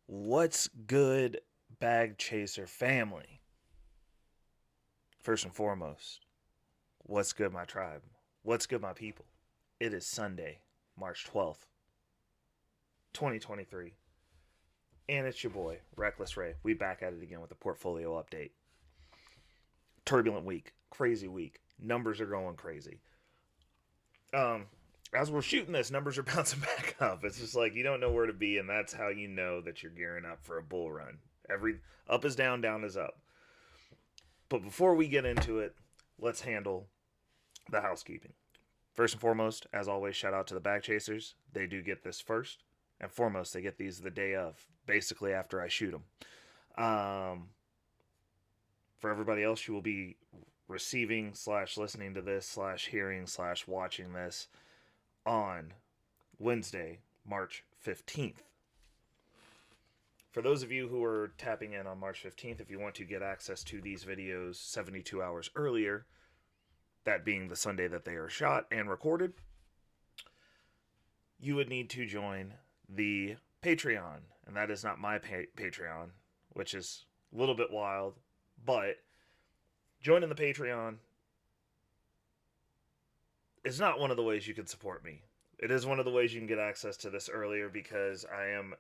What's good, Bag Chaser family? First and foremost, what's good, my tribe? What's good, my people? It is Sunday, March 12th, 2023, and it's your boy, Reckless Ray. We back at it again with a portfolio update. Turbulent week, crazy week. Numbers are going crazy. Um, as we're shooting this, numbers are bouncing back up. It's just like you don't know where to be, and that's how you know that you're gearing up for a bull run. Every up is down, down is up. But before we get into it, let's handle the housekeeping. First and foremost, as always, shout out to the bag chasers. They do get this first and foremost. They get these the day of, basically after I shoot them. For everybody else, you will be receiving slash listening to this slash hearing slash watching this on Wednesday, March 15th. For those of you who are tapping in on March 15th, if you want to get access to these videos 72 hours earlier, that being the Sunday that they are shot and recorded, you would need to join the Patreon. And that is not my Patreon, which is a little bit wild, but joining the Patreon is not one of the ways you can support me. It is one of the ways you can get access to this earlier because I am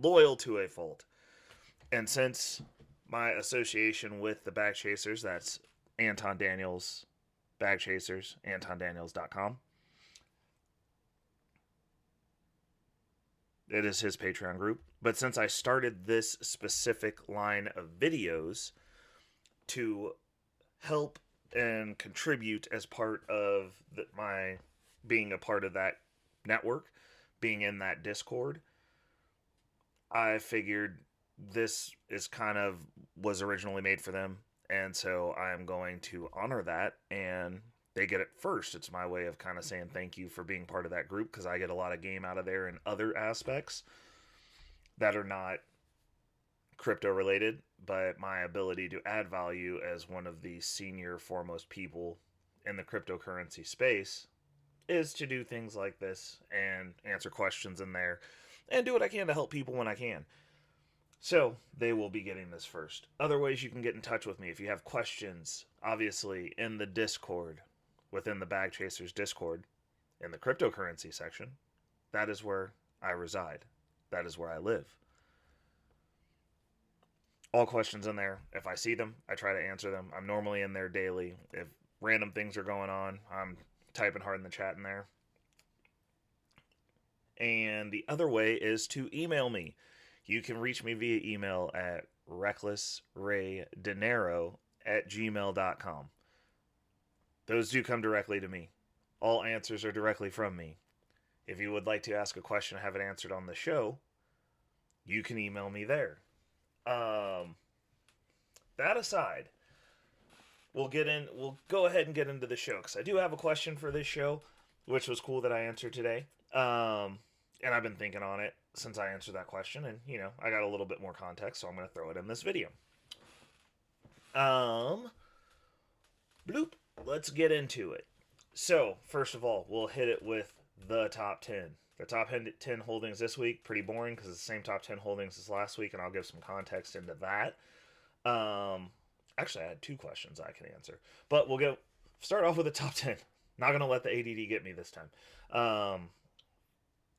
loyal to a fault. And since my association with the Bag Chasers, that's Anton Daniels Bag Chasers, AntonDaniels.com. It is his Patreon group. But since I started this specific line of videos to help and contribute as part of my being a part of that network, being in that Discord, I figured this is kind of was originally made for them. And so I'm going to honor that, and they get it first. It's my way of kind of saying thank you for being part of that group because I get a lot of game out of there in other aspects that are not crypto related, but my ability to add value as one of the senior foremost people in the cryptocurrency space is to do things like this and answer questions in there and do what I can to help people when I can. So they will be getting this first. Other ways you can get in touch with me if you have questions, obviously in the Discord, within the Bag Chasers Discord, in the cryptocurrency section, that is where I reside. That is where I live. All questions in there. If I see them, I try to answer them. I'm normally in there daily. If random things are going on, I'm typing hard in the chat in there. And the other way is to email me. You can reach me via email at recklessraydenaro@gmail.com. Those do come directly to me. All answers are directly from me. If you would like to ask a question and have it answered on the show, you can email me there. That aside, we'll go ahead and get into the show because I do have a question for this show, which was cool that I answered today. And I've been thinking on it since I answered that question, and I got a little bit more context, so I'm going to throw it in this video. Bloop. Let's get into it. So, first of all, we'll hit it with the top 10. The top 10 holdings this week, pretty boring because it's the same top 10 holdings as last week, and I'll give some context into that. Actually, I had two questions I can answer, but we'll start off with the top 10. Not going to let the ADD get me this time.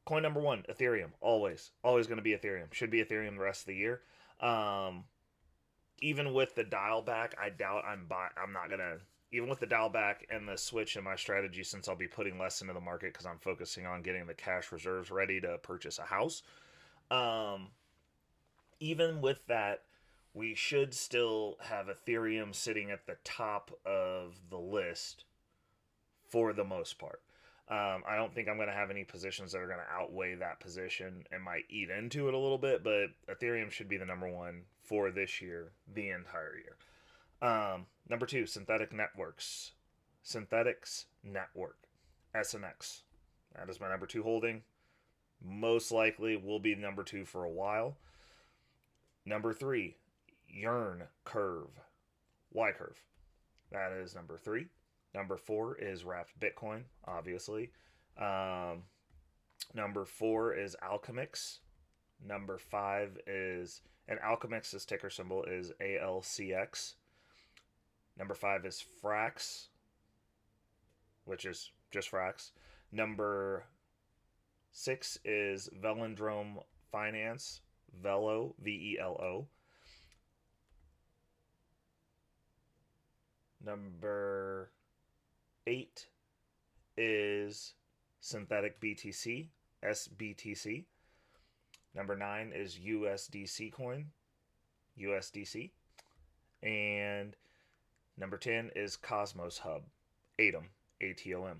Coin number one, Ethereum. Always going to be Ethereum. Should be Ethereum the rest of the year. Even with the dial back, I doubt I'm not gonna. Even with the dial back and the switch in my strategy, since I'll be putting less into the market because I'm focusing on getting the cash reserves ready to purchase a house. Even with that, we should still have Ethereum sitting at the top of the list for the most part. I don't think I'm going to have any positions that are going to outweigh that position and might eat into it a little bit, but Ethereum should be the number one for this year, the entire year. Number two, Synthetics Network, SNX. That is my number two holding. Most likely will be number two for a while. Number three, Yearn Curve, Y Curve. That is number three. Number four is Wrapped Bitcoin, obviously. Number four is Alchemix. Number 5 is, and Alchemix's ticker symbol is ALCX. Number 5 is Frax, which is just Frax. Number 6 is Velindrome Finance, Velo, VELO. Number 8 is Synthetic BTC, SBTC. Number 9 is USDC coin, USDC. And number 10 is Cosmos Hub, ATOM, ATOM.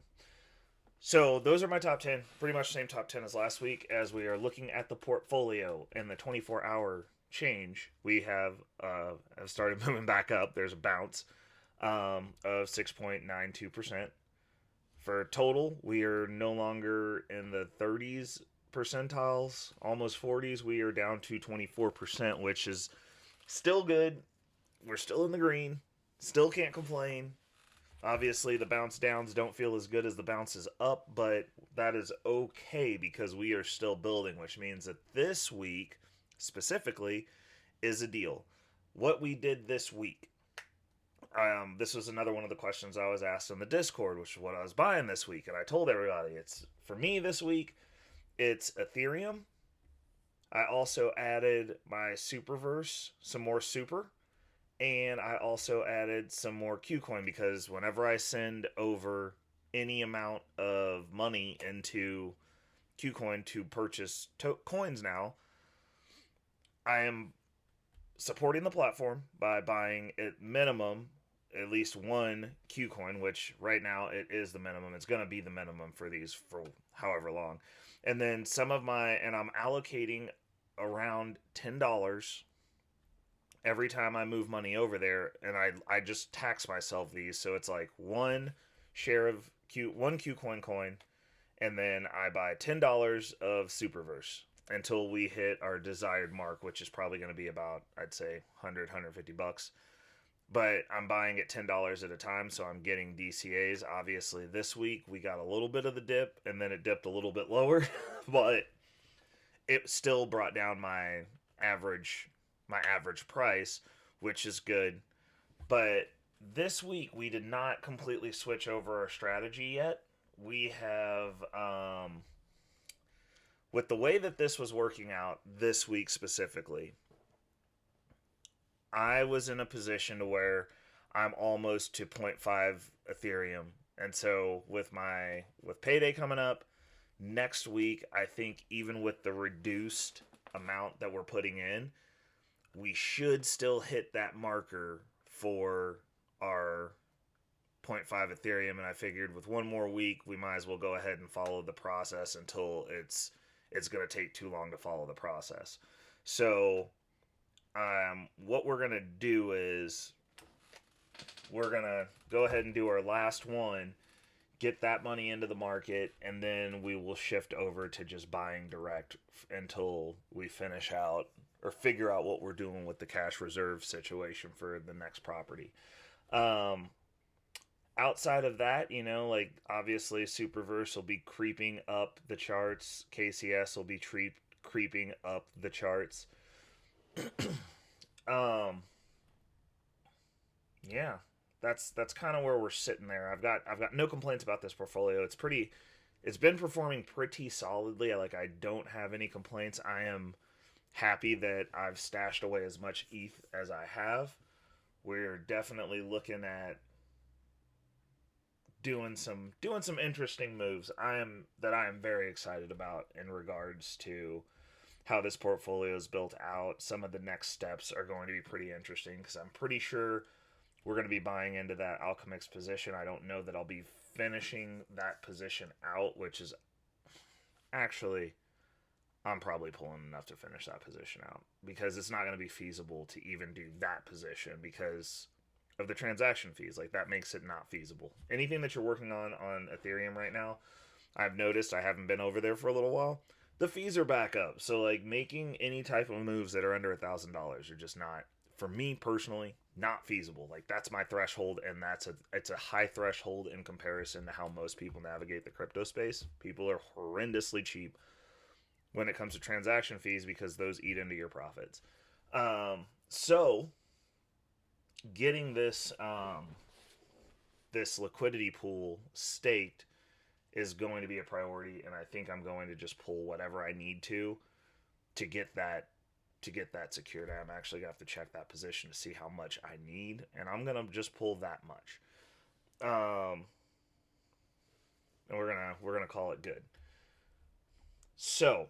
So those are my top 10, pretty much the same top 10 as last week. As we are looking at the portfolio and the 24-hour change, we have started moving back up. There's a bounce of 6.92%. For total, we are no longer in the 30s percentiles, almost 40s. We are down to 24%, which is still good. We're still in the green. Still can't complain. Obviously, the bounce downs don't feel as good as the bounces up, but that is okay because we are still building, which means that this week, specifically, is a deal. What we did this week. This was another one of the questions I was asked on the Discord, which is what I was buying this week. And I told everybody, it's for me this week, it's Ethereum. I also added my Superverse, some more Super. And I also added some more Qcoin because whenever I send over any amount of money into Qcoin to purchase coins now, I am supporting the platform by buying at minimum at least one Qcoin, which right now it is the minimum. It's going to be the minimum for these for however long. And then and I'm allocating around $10 every time I move money over there, and I just tax myself these. So it's like one share of one Qcoin coin, and then I buy $10 of Superverse until we hit our desired mark, which is probably going to be about, I'd say, $150. But I'm buying it $10 at a time, so I'm getting DCAs. Obviously, this week we got a little bit of the dip, and then it dipped a little bit lower, but it still brought down my average price, which is good. But this week we did not completely switch over our strategy yet. We have with the way that this was working out this week specifically, I was in a position to where I'm almost to 0.5 Ethereum. And so with payday coming up next week, I think even with the reduced amount that we're putting in, we should still hit that marker for our 0.5 Ethereum. And I figured with one more week, we might as well go ahead and follow the process until it's going to take too long to follow the process. So what we're going to do is we're going to go ahead and do our last one, get that money into the market, and then we will shift over to just buying direct until we finish out or figure out what we're doing with the cash reserve situation for the next property. Outside of that, like obviously Superverse will be creeping up the charts. KCS will be creeping up the charts. Yeah, that's kind of where we're sitting there. I've got no complaints about this portfolio. It's been performing pretty solidly. I don't have any complaints. I am happy that I've stashed away as much ETH as I have. We're definitely looking at doing some interesting moves. I am very excited about in regards to how this portfolio is built out. Some of the next steps are going to be pretty interesting because I'm pretty sure we're going to be buying into that Alchemix position. I don't know that I'll be finishing that position out, which is actually, I'm probably pulling enough to finish that position out because it's not going to be feasible to even do that position because of the transaction fees. That makes it not feasible. Anything that you're working on Ethereum right now, I've noticed, I haven't been over there for a little while, the fees are back up. So making any type of moves that are under $1,000 are just not, for me personally, not feasible. That's my threshold, and it's a high threshold in comparison to how most people navigate the crypto space. People are horrendously cheap. when it comes to transaction fees, because those eat into your profits. So getting this liquidity pool staked is going to be a priority, and I think I'm going to just pull whatever I need to get that secured. I'm actually gonna have to check that position to see how much I need, and I'm gonna just pull that much. And we're gonna call it good. So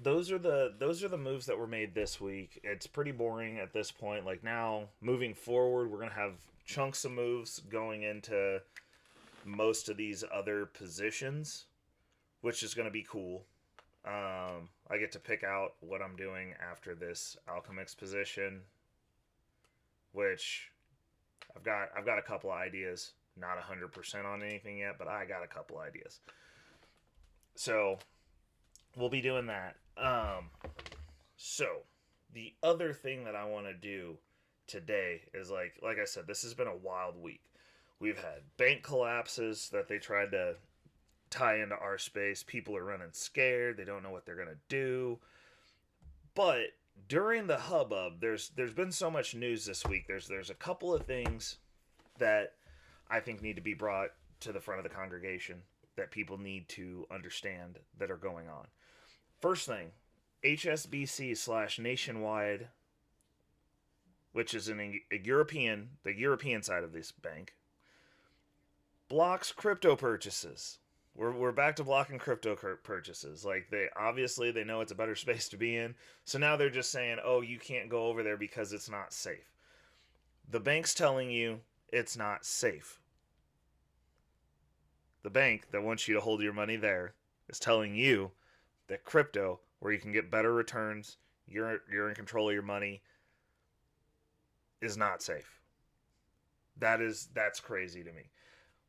those are the moves that were made this week. It's pretty boring at this point. Like, now moving forward, we're gonna have chunks of moves going into most of these other positions, which is gonna be cool. I get to pick out what I'm doing after this Alchemix position, which I've got a couple of ideas. Not 100% on anything yet, but I got a couple ideas. So we'll be doing that. So the other thing that I want to do today is, like I said, this has been a wild week. We've had bank collapses that they tried to tie into our space. People are running scared. They don't know what they're gonna do. But during the hubbub, there's been so much news this week. There's a couple of things that I think need to be brought to the front of the congregation that people need to understand that are going on. First thing, HSBC / Nationwide, which is the European side of this bank, blocks crypto purchases. We're back to blocking crypto purchases. Like, they know it's a better space to be in. So now they're just saying, oh, you can't go over there because it's not safe. The bank's telling you it's not safe. The bank that wants you to hold your money there is telling you that crypto, where you can get better returns, you're in control of your money, is not safe. That's crazy to me.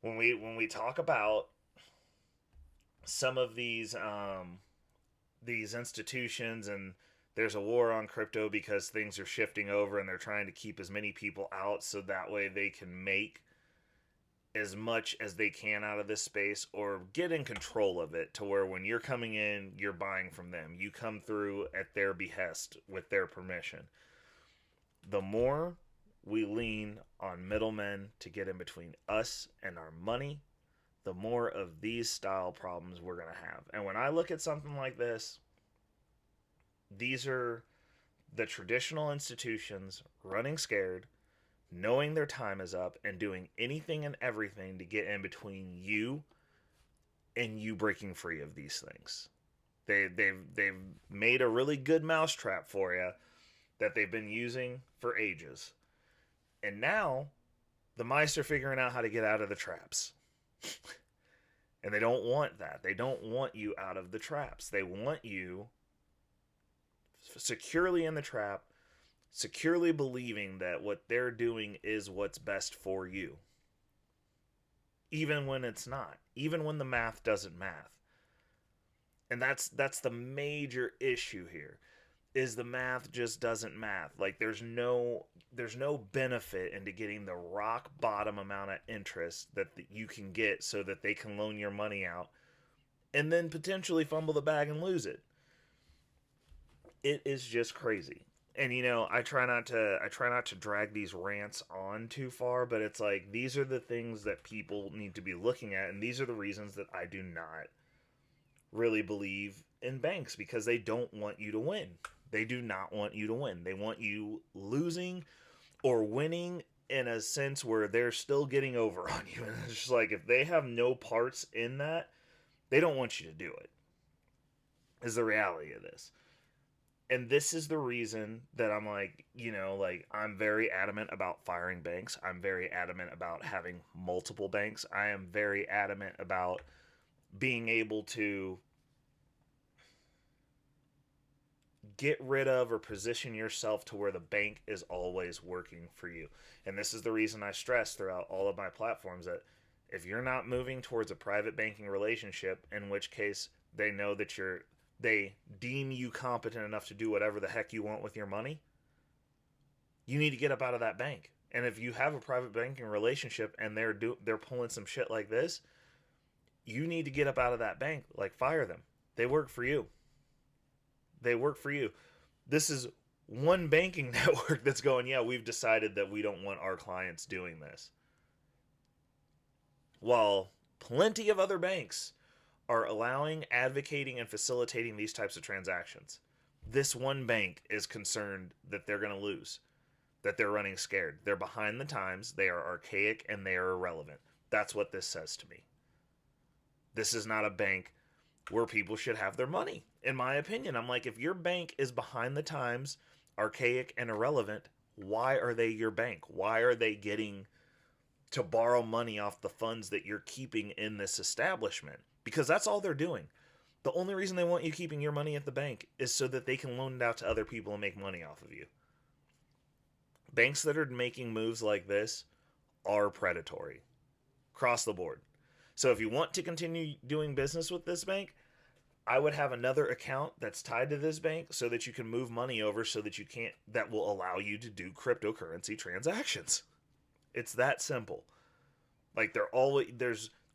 When we talk about some of these institutions, and there's a war on crypto because things are shifting over and they're trying to keep as many people out so that way they can make as much as they can out of this space, or get in control of it to where when you're coming in, you're buying from them. You come through at their behest with their permission. The more we lean on middlemen to get in between us and our money, the more of these style problems we're going to have. And when I look at something like this, these are the traditional institutions running scared, knowing their time is up, and doing anything and everything to get in between you and you breaking free of these things. They've made a really good mousetrap for you that they've been using for ages. And now the mice are figuring out how to get out of the traps. And they don't want that. They don't want you out of the traps. They want you securely in the trap, securely believing that what they're doing is what's best for you. Even when it's not. Even when the math doesn't math. And that's the major issue here. Is the math just doesn't math. Like, there's no benefit into getting the rock bottom amount of interest that you can get so that they can loan your money out and then potentially fumble the bag and lose it. It is just crazy. And I try not to drag these rants on too far, but it's like, these are the things that people need to be looking at, and these are the reasons that I do not really believe in banks, because they don't want you to win. They do not want you to win. They want you losing or winning in a sense where they're still getting over on you. And it's just like, if they have no parts in that, they don't want you to do it, is the reality of this. And this is the reason that I'm like, I'm very adamant about firing banks. I'm very adamant about having multiple banks. I am very adamant about being able to get rid of or position yourself to where the bank is always working for you. And this is the reason I stress throughout all of my platforms that if you're not moving towards a private banking relationship, in which case they know that they deem you competent enough to do whatever the heck you want with your money, you need to get up out of that bank. And if you have a private banking relationship and they're pulling some shit like this, you need to get up out of that bank. Like, fire them. They work for you. They work for you. This is one banking network that's going, yeah, we've decided that we don't want our clients doing this. While plenty of other banks are allowing, advocating, and facilitating these types of transactions. This one bank is concerned that they're going to lose, that they're running scared. They're behind the times, they are archaic, and they are irrelevant. That's what this says to me. This is not a bank where people should have their money, in my opinion. I'm like, if your bank is behind the times, archaic, and irrelevant, why are they your bank? Why are they getting to borrow money off the funds that you're keeping in this establishment? Because that's all they're doing. The only reason they want you keeping your money at the bank is so that they can loan it out to other people and make money off of you. Banks that are making moves like this are predatory across the board. So if you want to continue doing business with this bank, I would have another account that's tied to this bank so that you can move money over so that you can't, that will allow you to do cryptocurrency transactions. It's that simple. Like they're always,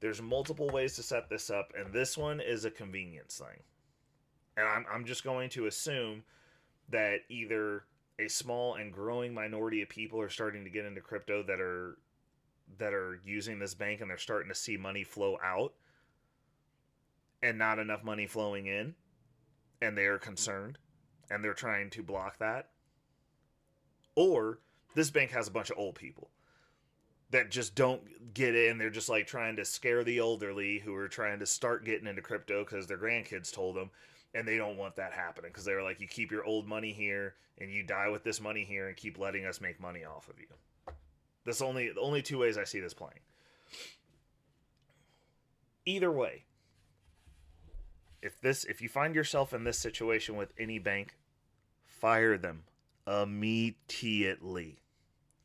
there's multiple ways to set this up, and this one is a convenience thing. And I'm just going to assume that either a small and growing minority of people are starting to get into crypto that are using this bank, and they're starting to see money flow out and not enough money flowing in, and they are concerned and they're trying to block that. Or this bank has a bunch of old people that just don't get it, and they're just like trying to scare the elderly who are trying to start getting into crypto because their grandkids told them, and they don't want that happening because they're like, you keep your old money here and you die with this money here and keep letting us make money off of you. That's the only two ways I see this playing. Either way, if you find yourself in this situation with any bank, fire them immediately.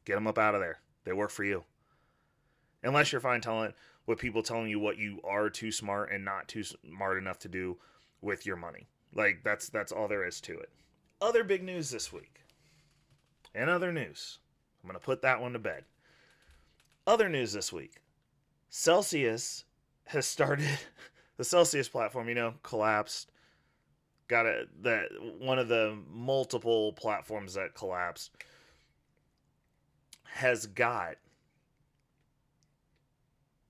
Get them up out of there. They work for you. Unless you're fine with people telling you what you are too smart and not too smart enough to do with your money. Like that's all there is to it. Other big news this week. And other news. I'm going to put that one to bed. Other news this week. Celsius has started the Celsius platform, collapsed. One of the multiple platforms that collapsed has got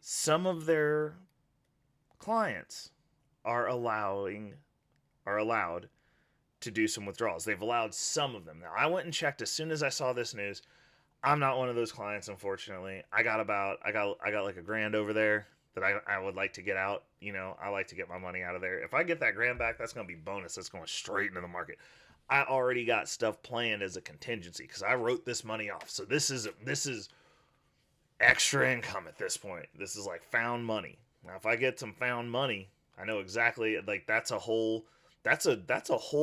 some of their clients are allowed to do some withdrawals. They've allowed some of them. Now, I went and checked as soon as I saw this news. I'm not one of those clients, unfortunately. I got like $1,000 over there that I would like to get out. I like to get my money out of there. If I get that $1,000 back, that's going to be bonus. That's going straight into the market. I already got stuff planned as a contingency because I wrote this money off. So this is extra income at this point. This is like found money. Now, if I get some found money, I know exactly, like that's a whole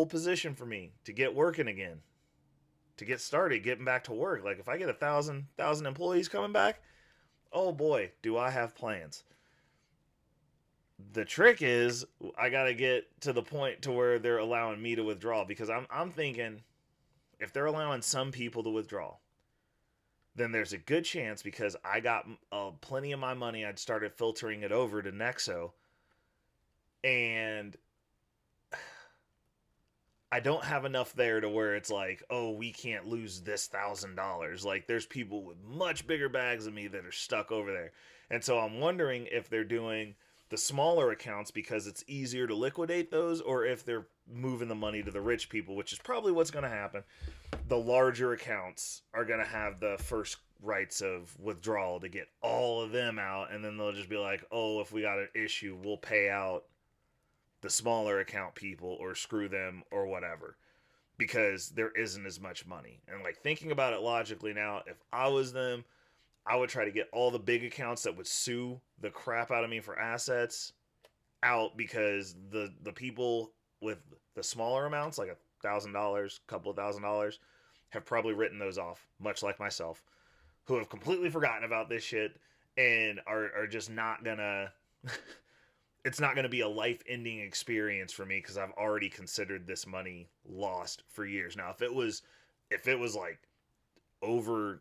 position for me to get working again, to get started, getting back to work. Like if I get 1,000 employees coming back, oh boy, do I have plans. The trick is I got to get to the point to where they're allowing me to withdraw, because I'm thinking if they're allowing some people to withdraw, then there's a good chance, because I got plenty of my money, I'd started filtering it over to Nexo, and I don't have enough there to where it's like, oh, we can't lose this $1,000. Like there's people with much bigger bags than me that are stuck over there. And so I'm wondering if they're doing the smaller accounts because it's easier to liquidate those, or if they're moving the money to the rich people, which is probably what's going to happen. The larger accounts are going to have the first rights of withdrawal to get all of them out, and then they'll just be like, oh, if we got an issue, we'll pay out the smaller account people or screw them or whatever, because there isn't as much money. And like thinking about it logically now, if I was them, I would try to get all the big accounts that would sue the crap out of me for assets out, because the people with the smaller amounts, like $1,000, couple of $1,000, have probably written those off, much like myself, who have completely forgotten about this shit and are just not gonna it's not gonna be a life-ending experience for me, because I've already considered this money lost for years. Now if it was like over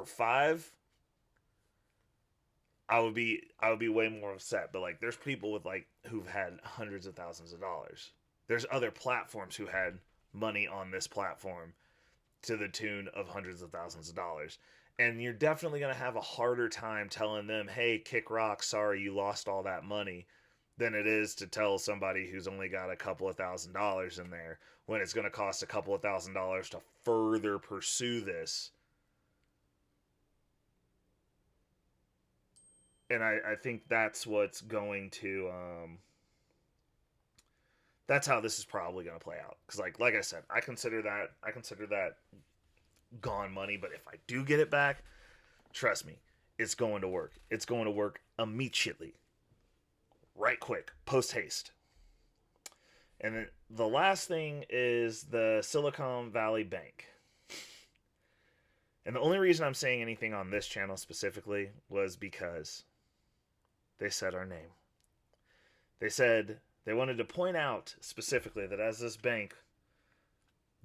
5, I would be way more upset. But like there's people with like who've had hundreds of thousands of dollars There's other platforms who had money on this platform to the tune of hundreds of thousands of dollars. And you're definitely going to have a harder time telling them, hey, kick rock, sorry you lost all that money, than it is to tell somebody who's only got a couple of $1,000s in there when it's going to cost a couple of $1,000s to further pursue this. And I think that's what's going to that's how this is probably going to play out, because like I said, I consider that gone money. But if I do get it back, trust me, it's going to work. It's going to work immediately, right quick, post haste. And then the last thing is the Silicon Valley Bank. And the only reason I'm saying anything on this channel specifically was because they said our name. They said they wanted to point out specifically that as this bank,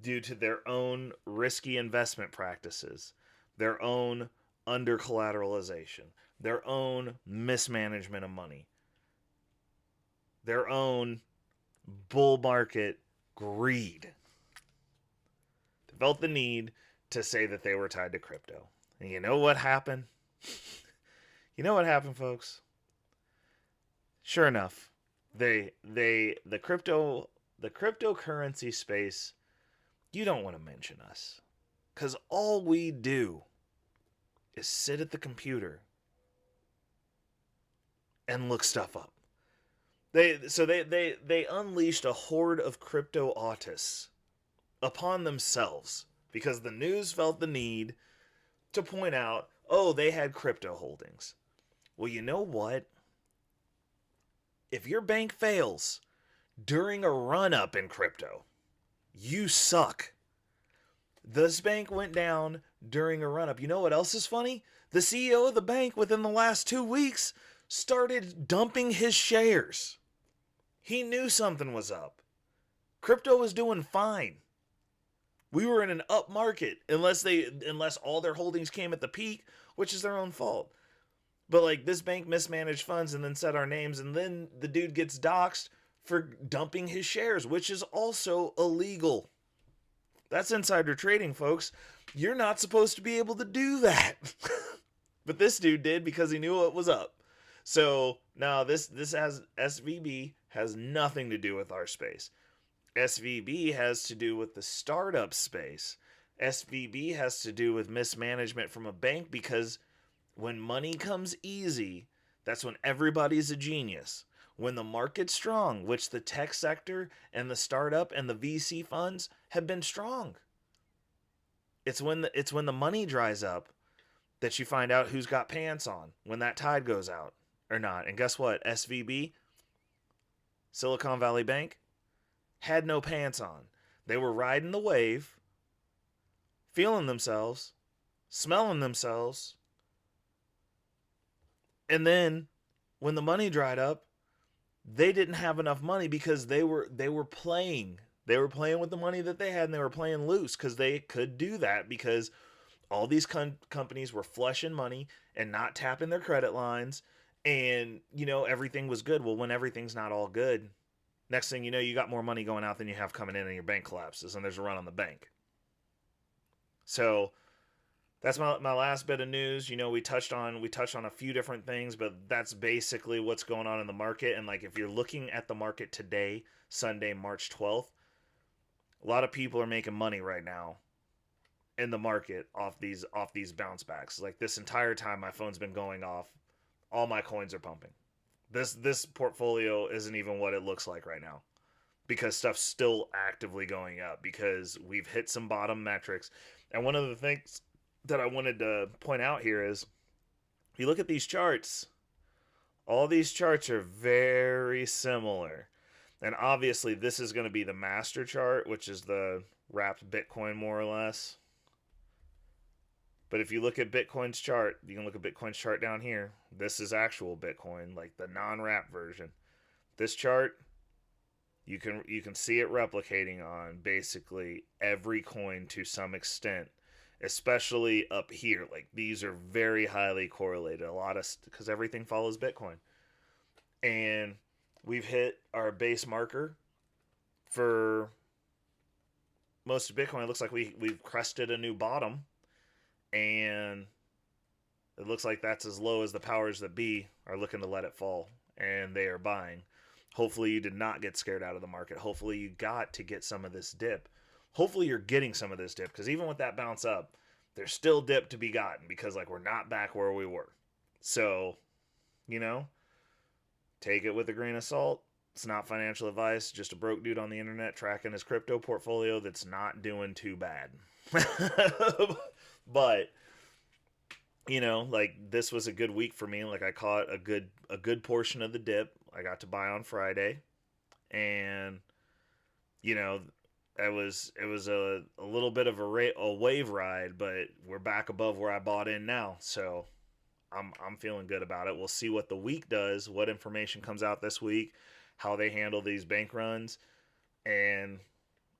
due to their own risky investment practices, their own under collateralization, their own mismanagement of money, their own bull market greed, felt the need to say that they were tied to crypto. And you know what happened? You know what happened, folks? Sure enough, the cryptocurrency space, you don't want to mention us, because all we do is sit at the computer and look stuff up. They unleashed a horde of crypto autists upon themselves because the news felt the need to point out, oh, they had crypto holdings. Well, you know what? If your bank fails during a run-up in crypto, you suck. This bank went down during a run-up. You know what else is funny? The CEO of the bank within the last 2 weeks started dumping his shares. He knew something was up. Crypto was doing fine. We were in an up market unless all their holdings came at the peak, which is their own fault. But like, this bank mismanaged funds and then said our names, and then the dude gets doxxed for dumping his shares, which is also illegal. That's insider trading, folks. You're not supposed to be able to do that. But this dude did because he knew what was up. So now this has SVB has nothing to do with our space. SVB has to do with the startup space. SVB has to do with mismanagement from a bank, because when money comes easy, that's when everybody's a genius. When the market's strong, which the tech sector and the startup and the VC funds have been strong, it's when the money dries up that you find out who's got pants on, when that tide goes out or not. And guess what? SVB, Silicon Valley Bank, had no pants on. They were riding the wave, feeling themselves, smelling themselves, and then when the money dried up, they didn't have enough money because they were playing. They were playing with the money that they had, and they were playing loose because they could do that because all these companies were flushing money and not tapping their credit lines, and everything was good. Well, when everything's not all good, next thing you know, you got more money going out than you have coming in, and your bank collapses, and there's a run on the bank. So that's my last bit of news. We touched on a few different things, but that's basically what's going on in the market. And like, if you're looking at the market today, Sunday, March 12th, a lot of people are making money right now in the market off these bounce backs. Like, this entire time my phone's been going off, all my coins are pumping. This portfolio isn't even what it looks like right now, because stuff's still actively going up, because we've hit some bottom metrics. And one of the things that I wanted to point out here is, if you look at these charts, all these charts are very similar. And obviously this is going to be the master chart, which is the wrapped Bitcoin, more or less. But if you look at Bitcoin's chart, you can look at Bitcoin's chart down here. This is actual Bitcoin, like the non-wrap version. This chart, you can see it replicating on basically every coin to some extent, especially up here. Like, these are very highly correlated, because everything follows Bitcoin. And we've hit our base marker for most of Bitcoin, it looks like we've crested a new bottom, and it looks like that's as low as the powers that be are looking to let it fall, and they are buying. Hopefully you did not get scared out of the market. Hopefully you got to get some of this dip. Hopefully you're getting some of this dip, because even with that bounce up, there's still dip to be gotten, because like we're not back where we were. So, you know, take it with a grain of salt. It's not financial advice, just a broke dude on the internet tracking his crypto portfolio that's not doing too bad. But, you know, like this was a good week for me. Like I caught a good portion of the dip. I got to buy on Friday, and you know, it was a little bit of a wave ride, but we're back above where I bought in now. So I'm feeling good about it. We'll see what the week does, what information comes out this week, how they handle these bank runs, and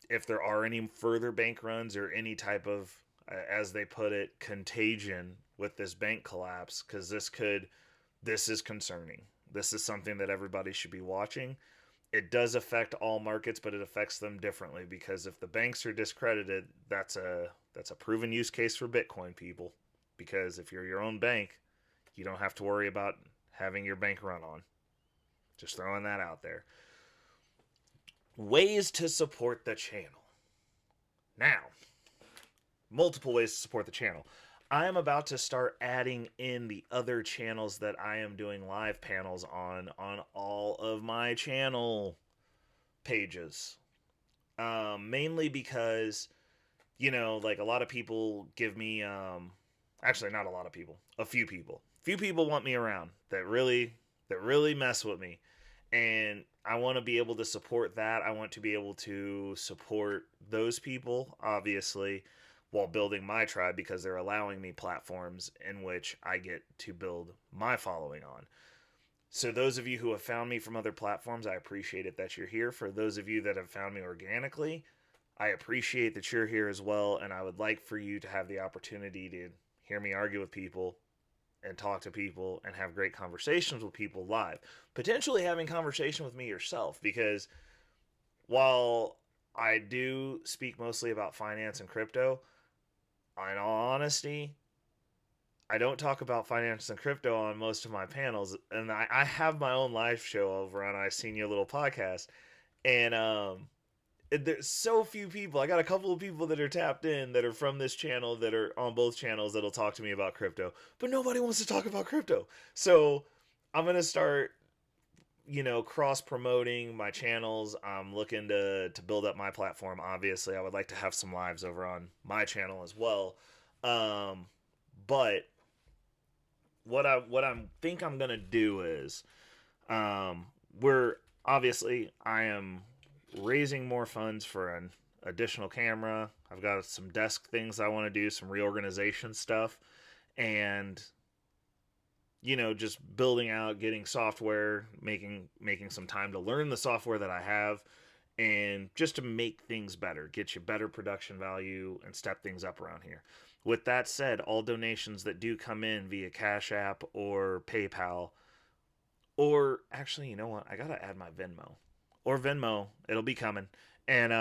if there are any further bank runs or any type of, as they put it, contagion with this bank collapse, because this is concerning. This is something that everybody should be watching. It does affect all markets, but it affects them differently, because if the banks are discredited, that's a proven use case for Bitcoin, people. Because if you're your own bank, you don't have to worry about having your bank run on. Just throwing that out there. Ways to support the channel. Now, multiple ways to support the channel. I am about to start adding in the other channels that I am doing live panels on all of my channel pages. Mainly because, you know, like a lot of people give me, actually not a lot of people, a few people. Few people want me around that really mess with me. And I want to be able to support that. I want to be able to support those people, obviously, while building my tribe, because they're allowing me platforms in which I get to build my following on. So those of you who have found me from other platforms, I appreciate it that you're here. For those of you that have found me organically, I appreciate that you're here as well, and I would like for you to have the opportunity to hear me argue with people and talk to people and have great conversations with people live. Potentially having conversation with me yourself, because while I do speak mostly about finance and crypto, in all honesty, I don't talk about finance and crypto on most of my panels. And I have my own live show over on I Seen Your Little Podcast. And there's so few people. I got a couple of people that are tapped in that are from this channel, that are on both channels, that'll talk to me about crypto. But nobody wants to talk about crypto. So I'm going to start, you know, cross-promoting my channels. I'm looking to build up my platform. Obviously, I would like to have some lives over on my channel as well. But what I think I'm gonna do is, I am raising more funds for an additional camera. I've got some desk things I want to do, some reorganization stuff, and you know, just building out, getting software, making some time to learn the software that I have, and just to make things better, get you better production value and step things up around here. With that said, all donations that do come in via Cash App or PayPal, or actually, you know what? I gotta add my Venmo. Or Venmo, it'll be coming. And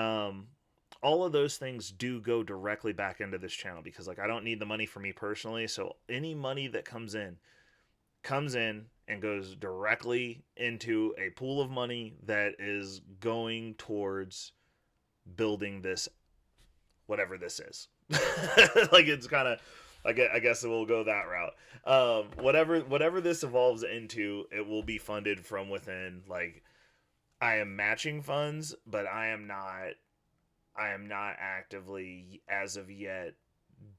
all of those things do go directly back into this channel, because like I don't need the money for me personally, so any money that comes in and goes directly into a pool of money that is going towards building this, whatever this is. Like it's kind of, I guess it will go that route. Whatever this evolves into, it will be funded from within. Like I am matching funds, but I am not actively as of yet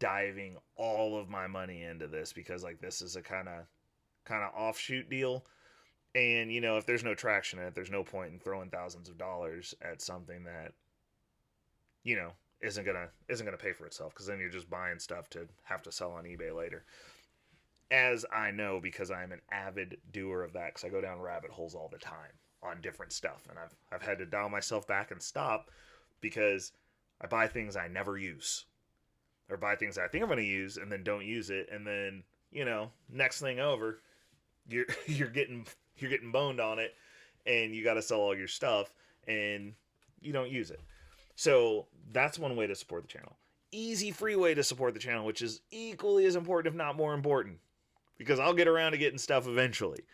diving all of my money into this, because like this is a kind of offshoot deal. And you know, if there's no traction in it, there's no point in throwing thousands of dollars at something that, you know, isn't gonna pay for itself, because then you're just buying stuff to have to sell on eBay later. As I know, because I'm an avid doer of that, because I go down rabbit holes all the time on different stuff, and I've had to dial myself back and stop, because I buy things I never use, or buy things I think I'm going to use and then don't use it, and then, you know, next thing over, you're getting boned on it, and you got to sell all your stuff. And you don't use it. So that's one way to support the channel. Easy free way to support the channel, which is equally as important, if not more important, because I'll get around to getting stuff eventually.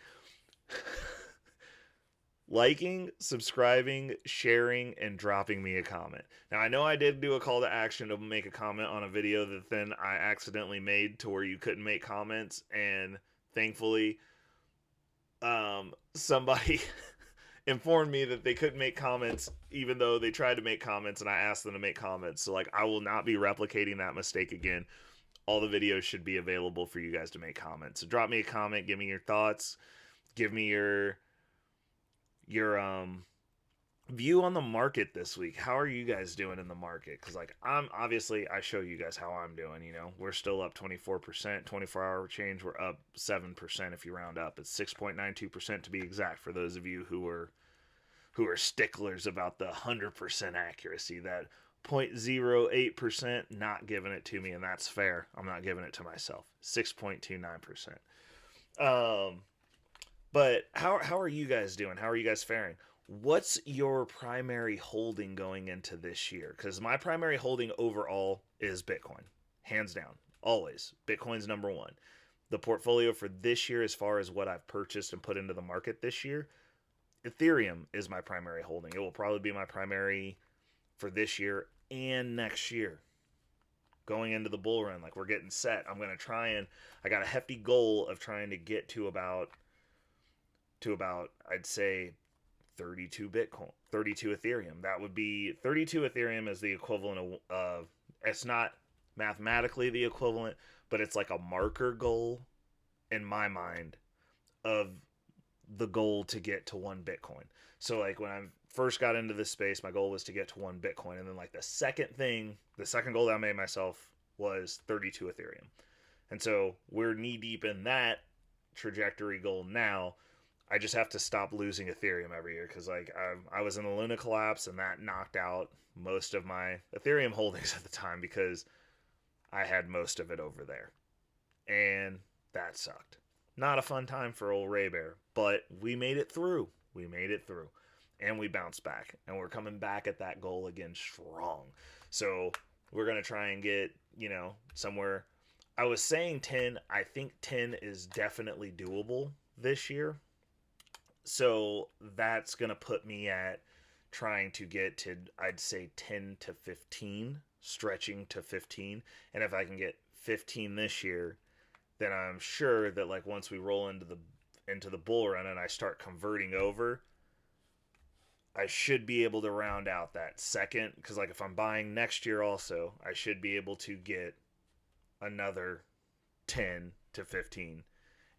Liking, subscribing, sharing, and dropping me a comment. Now, I know I did do a call to action to make a comment on a video that then I accidentally made to where you couldn't make comments, and thankfully, somebody informed me that they couldn't make comments even though they tried to make comments and I asked them to make comments. So, like, I will not be replicating that mistake again. All the videos should be available for you guys to make comments. So drop me a comment, give me your thoughts, give me your view on the market this week. How are you guys doing in the market? Because, like, I show you guys how I'm doing. We're still up 24%, 24-hour change. We're up 7% if you round up. It's 6.92% to be exact for those of you who are sticklers about the 100% accuracy. That 0.08% not giving it to me, and that's fair. I'm not giving it to myself. 6.29%. But how are you guys doing? How are you guys faring? What's your primary holding going into this year? Because my primary holding overall is Bitcoin. Hands down. Always. Bitcoin's number one. The portfolio for this year, as far as what I've purchased and put into the market this year, Ethereum is my primary holding. It will probably be my primary for this year and next year. Going into the bull run, like, we're getting set. I'm going to try I got a hefty goal of trying to get to about, I'd say, 32 Bitcoin, 32 Ethereum. That would be 32 Ethereum is the equivalent of, it's not mathematically the equivalent, but it's like a marker goal in my mind of the goal to get to 1 Bitcoin. So, like, when I first got into this space, my goal was to get to 1 Bitcoin. And then, like, the second goal that I made myself was 32 Ethereum. And so we're knee deep in that trajectory goal now. I just have to stop losing Ethereum every year because, like, I was in the Luna collapse, and that knocked out most of my Ethereum holdings at the time because I had most of it over there. And that sucked. Not a fun time for old Ray Bear, but we made it through. And we bounced back. And we're coming back at that goal again strong. So we're going to try and get, somewhere. I was saying 10. I think 10 is definitely doable this year. So that's going to put me at trying to get to, I'd say, 10 to 15, stretching to 15. And if I can get 15 this year, then I'm sure that, like, once we roll into the bull run and I start converting over, I should be able to round out that second. Because, like, if I'm buying next year also, I should be able to get another 10 to 15.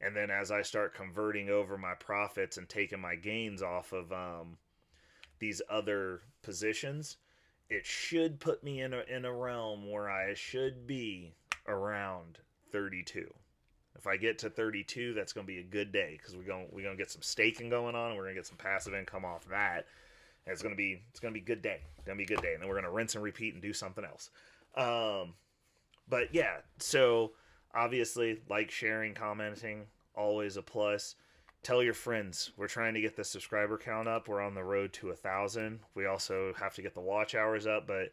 And then as I start converting over my profits and taking my gains off of these other positions, it should put me in a realm where I should be around 32. If I get to 32, that's going to be a good day because we're going to get some staking going on, and we're going to get some passive income off that. And it's going to be a good day. It's going to be a good day. And then we're going to rinse and repeat and do something else. But yeah, so obviously, like, sharing, commenting, always a plus. Tell your friends. We're trying to get the subscriber count up. We're on the road to 1,000. We also have to get the watch hours up, but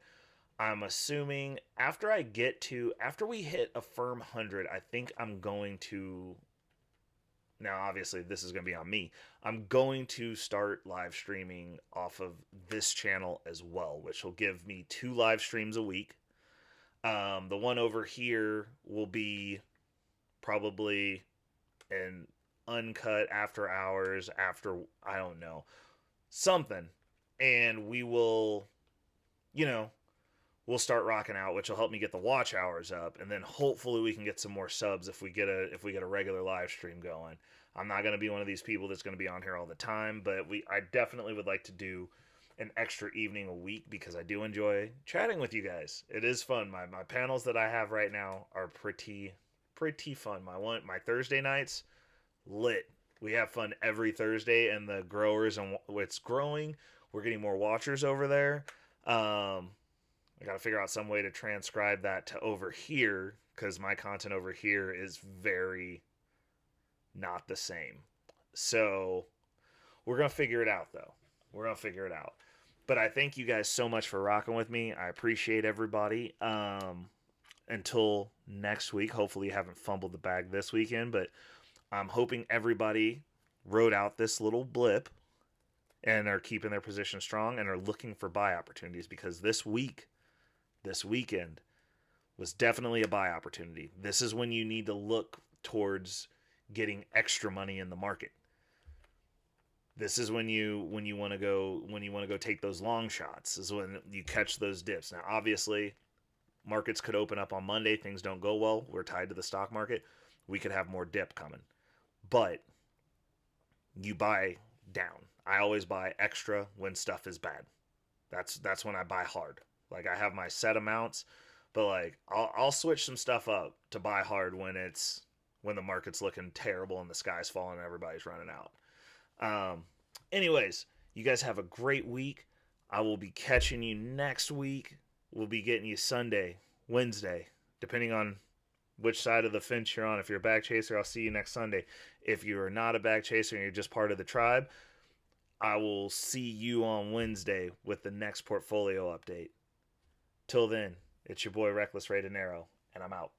I'm assuming after we hit a firm 100, I think I'm going to, now obviously this is going to be on me, I'm going to start live streaming off of this channel as well, which will give me 2 live streams a week. The one over here will be probably an uncut after hours, after, I don't know, something. And we will, we'll start rocking out, which will help me get the watch hours up. And then hopefully we can get some more subs if we get a regular live stream going. I'm not going to be one of these people that's going to be on here all the time, but I definitely would like to do an extra evening a week because I do enjoy chatting with you guys. It is fun. My panels that I have right now are pretty fun. My Thursday nights, lit. We have fun every Thursday, and the growers, and it's growing. We're getting more watchers over there. I got to figure out some way to transcribe that to over here because my content over here is very not the same. So we're going to figure it out, though. We're going to figure it out. But I thank you guys so much for rocking with me. I appreciate everybody. Until next week, hopefully you haven't fumbled the bag this weekend, but I'm hoping everybody rode out this little blip and are keeping their position strong and are looking for buy opportunities, because this weekend was definitely a buy opportunity. This is when you need to look towards getting extra money in the market. This is when you want to go take those long shots. This is when you catch those dips. Now, obviously, markets could open up on Monday. Things don't go well. We're tied to the stock market. We could have more dip coming, but you buy down. I always buy extra when stuff is bad. That's when I buy hard. Like, I have my set amounts, but like I'll switch some stuff up to buy hard when the market's looking terrible and the sky's falling and everybody's running out. Anyways, you guys have a great week. I will be catching you next week. We'll be getting you Sunday, Wednesday, depending on which side of the fence you're on. If you're a bag chaser, I'll see you next Sunday. If you're not a bag chaser and you're just part of the tribe, I will see you on Wednesday with the next portfolio update. Till then, it's your boy Reckless Ray De Niro, and I'm out.